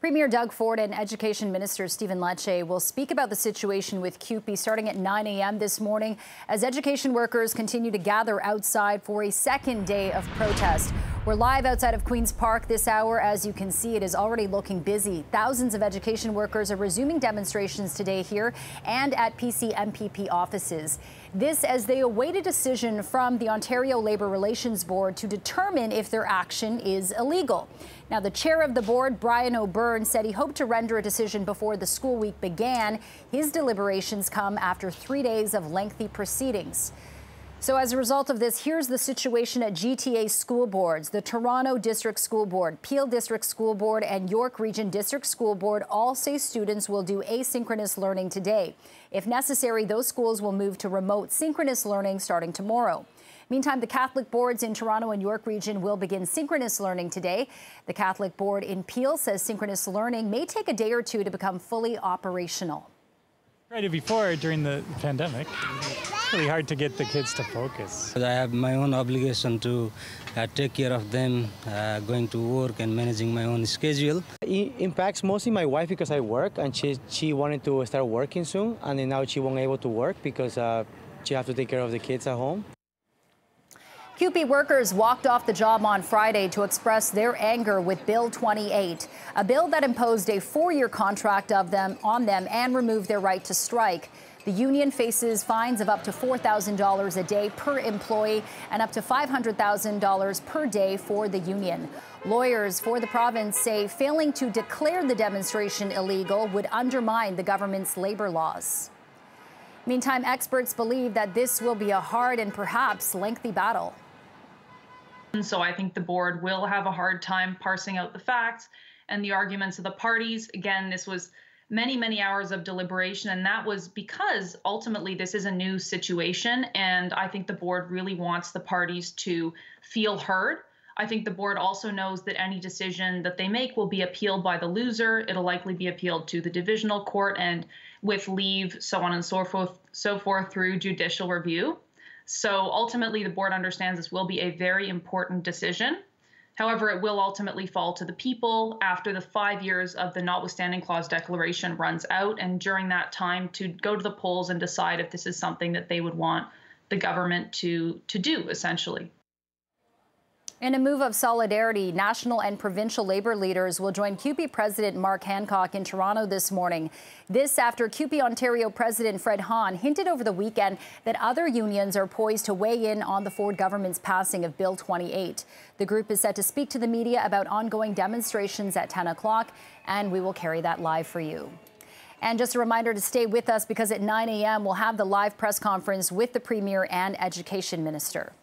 Premier Doug Ford and Education Minister Stephen Lecce will speak about the situation with CUPE starting at 9 a.m. this morning as education workers continue to gather outside for a second day of protest. We're live outside of Queen's Park this hour. As you can see, it is already looking busy. Thousands of education workers are resuming demonstrations today here and at PCMPP offices. This as they await a decision from the Ontario Labour Relations Board to determine if their action is illegal. Now, the chair of the board, Brian O'Byrne, said he hoped to render a decision before the school week began. His deliberations come after 3 days of lengthy proceedings. So as a result of this, here's the situation at GTA school boards. The Toronto District School Board, Peel District School Board, and York Region District School Board all say students will do asynchronous learning today. If necessary, those schools will move to remote synchronous learning starting tomorrow. Meantime, the Catholic boards in Toronto and York Region will begin synchronous learning today. The Catholic board in Peel says synchronous learning may take a day or two to become fully operational. Right before, during the pandemic, it's really hard to get the kids to focus. I have my own obligation to take care of them, going to work and managing my own schedule. It impacts mostly my wife because I work, and she wanted to start working soon, and then now she won't be able to work because she has to take care of the kids at home. CUPE workers walked off the job on Friday to express their anger with Bill 28, a bill that imposed a 4-year contract on them and removed their right to strike. The union faces fines of up to $4,000 a day per employee and up to $500,000 per day for the union. Lawyers for the province say failing to declare the demonstration illegal would undermine the government's labor laws. Meantime, experts believe that this will be a hard and perhaps lengthy battle. So I think the board will have a hard time parsing out the facts and the arguments of the parties. Again, this was many hours of deliberation, and that was because ultimately this is a new situation, and I think the board really wants the parties to feel heard. I think the board also knows that any decision that they make will be appealed by the loser. It'll likely be appealed to the divisional court and with leave, so on and so forth through judicial review. So ultimately, the board understands this will be a very important decision. However, it will ultimately fall to the people after the 5 years of the notwithstanding clause declaration runs out, and during that time to go to the polls and decide if this is something that they would want the government to do, essentially. In a move of solidarity, national and provincial labor leaders will join CUPE President Mark Hancock in Toronto this morning. This after CUPE Ontario President Fred Hahn hinted over the weekend that other unions are poised to weigh in on the Ford government's passing of Bill 28. The group is set to speak to the media about ongoing demonstrations at 10 o'clock, and we will carry that live for you. And just a reminder to stay with us because at 9 a.m. we'll have the live press conference with the Premier and Education Minister.